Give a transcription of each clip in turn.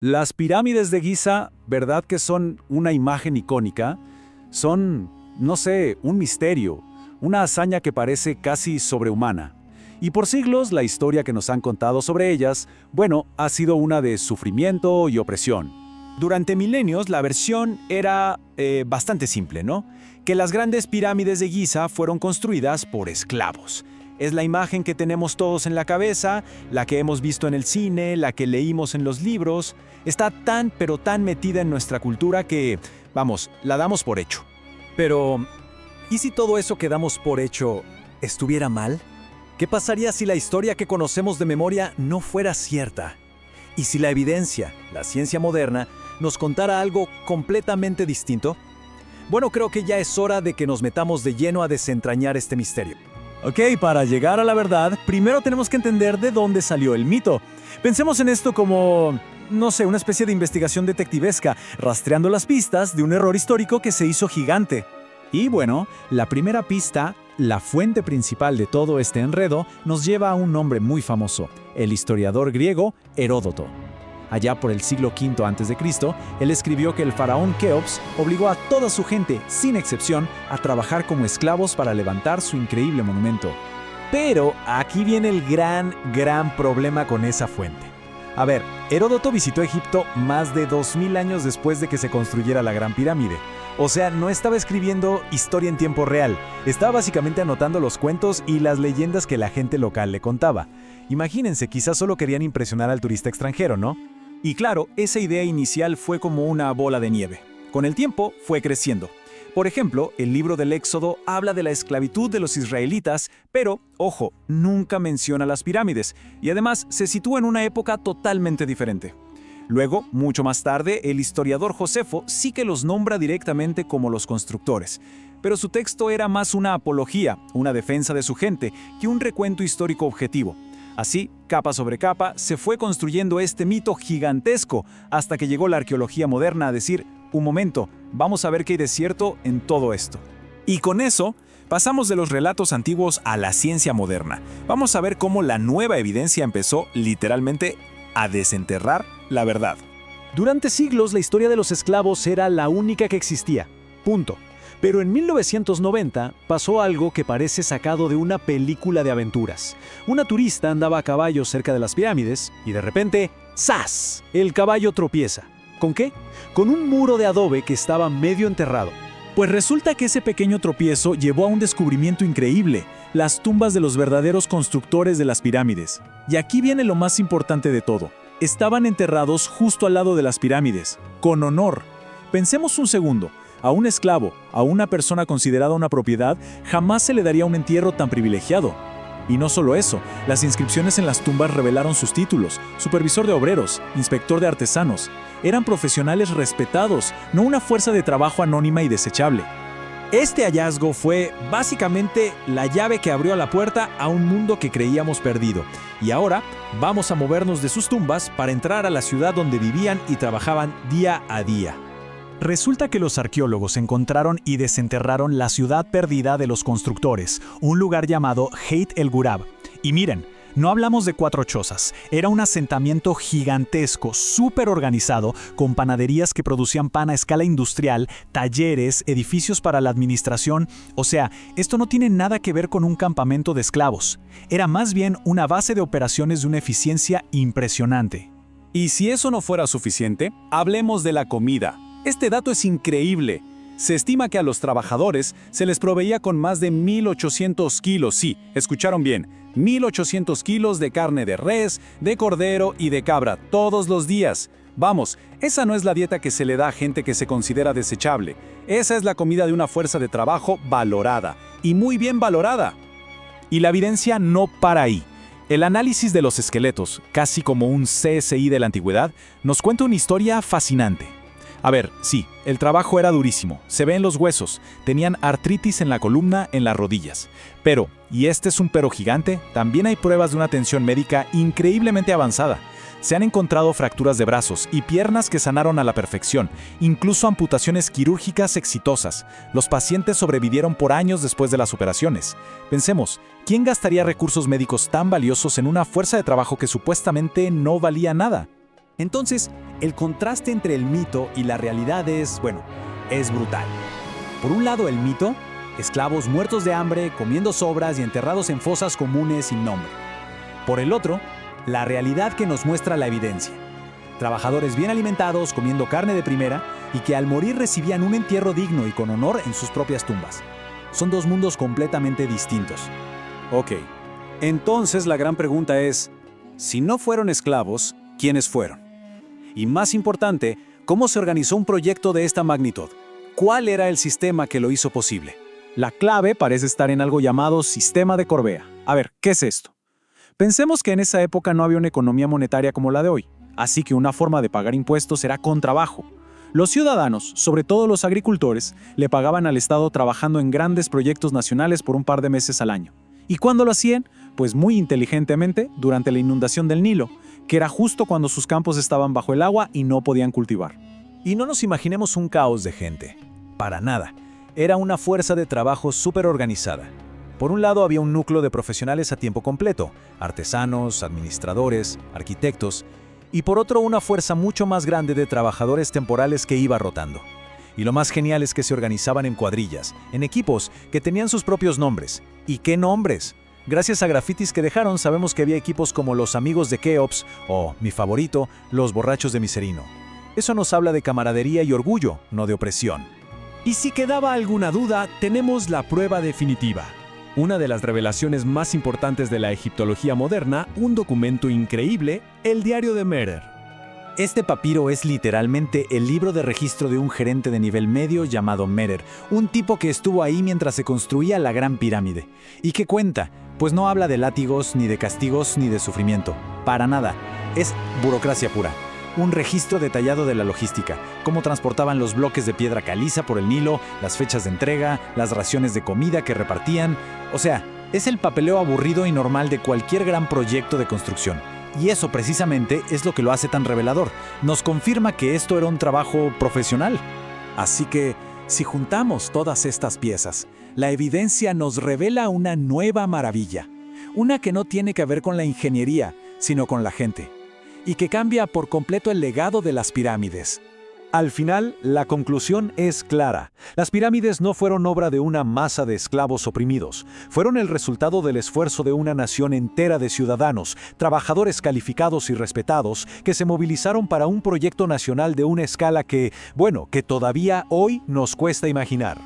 Las pirámides de Giza, ¿verdad que son una imagen icónica? Son, no sé, un misterio, una hazaña que parece casi sobrehumana. Y por siglos la historia que nos han contado sobre ellas, bueno, ha sido una de sufrimiento y opresión. Durante milenios la versión era bastante simple, ¿no? Que las grandes pirámides de Giza fueron construidas por esclavos. Es la imagen que tenemos todos en la cabeza, la que hemos visto en el cine, la que leímos en los libros. Está tan pero tan metida en nuestra cultura que, vamos, la damos por hecho. Pero, ¿y si todo eso que damos por hecho estuviera mal? ¿Qué pasaría si la historia que conocemos de memoria no fuera cierta? ¿Y si la evidencia, la ciencia moderna, nos contara algo completamente distinto? Bueno, creo que ya es hora de que nos metamos de lleno a desentrañar este misterio. Ok, para llegar a la verdad, primero tenemos que entender de dónde salió el mito. Pensemos en esto como, no sé, una especie de investigación detectivesca, rastreando las pistas de un error histórico que se hizo gigante. Y bueno, la primera pista, la fuente principal de todo este enredo, nos lleva a un nombre muy famoso, el historiador griego Heródoto. Allá por el siglo V a.C., él escribió que el faraón Keops obligó a toda su gente, sin excepción, a trabajar como esclavos para levantar su increíble monumento. Pero aquí viene el gran problema con esa fuente. A ver, Heródoto visitó Egipto más de 2000 años después de que se construyera la Gran Pirámide. O sea, no estaba escribiendo historia en tiempo real, estaba básicamente anotando los cuentos y las leyendas que la gente local le contaba. Imagínense, quizás solo querían impresionar al turista extranjero, ¿no? Y claro, esa idea inicial fue como una bola de nieve. Con el tiempo fue creciendo. Por ejemplo, el libro del Éxodo habla de la esclavitud de los israelitas, pero, ojo, nunca menciona las pirámides, y además se sitúa en una época totalmente diferente. Luego, mucho más tarde, el historiador Josefo sí que los nombra directamente como los constructores, pero su texto era más una apología, una defensa de su gente, que un recuento histórico objetivo. Así, capa sobre capa, se fue construyendo este mito gigantesco hasta que llegó la arqueología moderna a decir, un momento, vamos a ver qué hay de cierto en todo esto. Y con eso, pasamos de los relatos antiguos a la ciencia moderna. Vamos a ver cómo la nueva evidencia empezó literalmente a desenterrar la verdad. Durante siglos la historia de los esclavos era la única que existía. Punto. Pero en 1990 pasó algo que parece sacado de una película de aventuras. Una turista andaba a caballo cerca de las pirámides y de repente, ¡zas!, el caballo tropieza. ¿Con qué? Con un muro de adobe que estaba medio enterrado. Pues resulta que ese pequeño tropiezo llevó a un descubrimiento increíble, las tumbas de los verdaderos constructores de las pirámides. Y aquí viene lo más importante de todo. Estaban enterrados justo al lado de las pirámides, con honor. Pensemos un segundo. A un esclavo, a una persona considerada una propiedad, jamás se le daría un entierro tan privilegiado. Y no solo eso, las inscripciones en las tumbas revelaron sus títulos: supervisor de obreros, inspector de artesanos. Eran profesionales respetados, no una fuerza de trabajo anónima y desechable. Este hallazgo fue básicamente la llave que abrió la puerta a un mundo que creíamos perdido. Y ahora vamos a movernos de sus tumbas para entrar a la ciudad donde vivían y trabajaban día a día. Resulta que los arqueólogos encontraron y desenterraron la ciudad perdida de los constructores, un lugar llamado Heit el Gurab. Y miren, no hablamos de 4 chozas, era un asentamiento gigantesco, súper organizado, con panaderías que producían pan a escala industrial, talleres, edificios para la administración. O sea, esto no tiene nada que ver con un campamento de esclavos. Era más bien una base de operaciones de una eficiencia impresionante. Y si eso no fuera suficiente, hablemos de la comida. Este dato es increíble. Se estima que a los trabajadores se les proveía con más de 1.800 kilos, sí, escucharon bien, 1.800 kilos de carne de res, de cordero y de cabra todos los días. Vamos, esa no es la dieta que se le da a gente que se considera desechable. Esa es la comida de una fuerza de trabajo valorada, y muy bien valorada. Y la evidencia no para ahí. El análisis de los esqueletos, casi como un CSI de la antigüedad, nos cuenta una historia fascinante. A ver, sí, el trabajo era durísimo, se ve en los huesos, tenían artritis en la columna, en las rodillas. Pero, y este es un pero gigante, también hay pruebas de una atención médica increíblemente avanzada. Se han encontrado fracturas de brazos y piernas que sanaron a la perfección, incluso amputaciones quirúrgicas exitosas. Los pacientes sobrevivieron por años después de las operaciones. Pensemos, ¿quién gastaría recursos médicos tan valiosos en una fuerza de trabajo que supuestamente no valía nada? Entonces, el contraste entre el mito y la realidad es brutal. Por un lado, el mito, esclavos muertos de hambre, comiendo sobras y enterrados en fosas comunes sin nombre. Por el otro, la realidad que nos muestra la evidencia. Trabajadores bien alimentados, comiendo carne de primera y que al morir recibían un entierro digno y con honor en sus propias tumbas. Son dos mundos completamente distintos. Ok, entonces la gran pregunta es, si no fueron esclavos, ¿quiénes fueron? Y más importante, ¿cómo se organizó un proyecto de esta magnitud? ¿Cuál era el sistema que lo hizo posible? La clave parece estar en algo llamado sistema de Corbea. A ver, ¿qué es esto? Pensemos que en esa época no había una economía monetaria como la de hoy, así que una forma de pagar impuestos era con trabajo. Los ciudadanos, sobre todo los agricultores, le pagaban al Estado trabajando en grandes proyectos nacionales por un par de meses al año. ¿Y cuándo lo hacían? Pues muy inteligentemente durante la inundación del Nilo, que era justo cuando sus campos estaban bajo el agua y no podían cultivar. Y no nos imaginemos un caos de gente. Para nada. Era una fuerza de trabajo súper organizada. Por un lado había un núcleo de profesionales a tiempo completo, artesanos, administradores, arquitectos, y por otro una fuerza mucho más grande de trabajadores temporales que iba rotando. Y lo más genial es que se organizaban en cuadrillas, en equipos que tenían sus propios nombres. ¿Y qué nombres? Gracias a grafitis que dejaron sabemos que había equipos como los Amigos de Keops o, mi favorito, los Borrachos de Miserino. Eso nos habla de camaradería y orgullo, no de opresión. Y si quedaba alguna duda, tenemos la prueba definitiva. Una de las revelaciones más importantes de la egiptología moderna, un documento increíble, el diario de Merer. Este papiro es literalmente el libro de registro de un gerente de nivel medio llamado Merer, un tipo que estuvo ahí mientras se construía la Gran Pirámide. ¿Y qué cuenta? Pues no habla de látigos, ni de castigos, ni de sufrimiento. Para nada. Es burocracia pura. Un registro detallado de la logística, cómo transportaban los bloques de piedra caliza por el Nilo, las fechas de entrega, las raciones de comida que repartían. O sea, es el papeleo aburrido y normal de cualquier gran proyecto de construcción. Y eso precisamente es lo que lo hace tan revelador. Nos confirma que esto era un trabajo profesional. Así que, si juntamos todas estas piezas, la evidencia nos revela una nueva maravilla. Una que no tiene que ver con la ingeniería, sino con la gente. Y que cambia por completo el legado de las pirámides. Al final, la conclusión es clara. Las pirámides no fueron obra de una masa de esclavos oprimidos. Fueron el resultado del esfuerzo de una nación entera de ciudadanos, trabajadores calificados y respetados, que se movilizaron para un proyecto nacional de una escala que todavía hoy nos cuesta imaginar.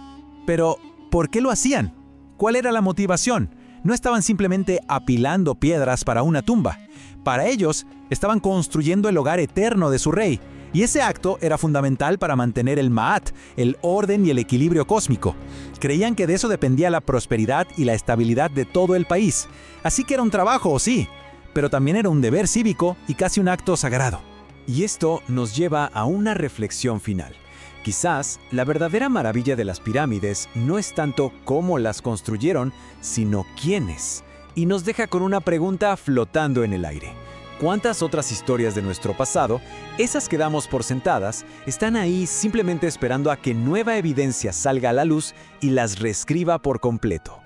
Pero, ¿por qué lo hacían? ¿Cuál era la motivación? No estaban simplemente apilando piedras para una tumba. Para ellos, estaban construyendo el hogar eterno de su rey. Y ese acto era fundamental para mantener el Ma'at, el orden y el equilibrio cósmico. Creían que de eso dependía la prosperidad y la estabilidad de todo el país. Así que era un trabajo, sí, pero también era un deber cívico y casi un acto sagrado. Y esto nos lleva a una reflexión final. Quizás la verdadera maravilla de las pirámides no es tanto cómo las construyeron, sino quiénes. Y nos deja con una pregunta flotando en el aire. ¿Cuántas otras historias de nuestro pasado, esas que damos por sentadas, están ahí simplemente esperando a que nueva evidencia salga a la luz y las reescriba por completo?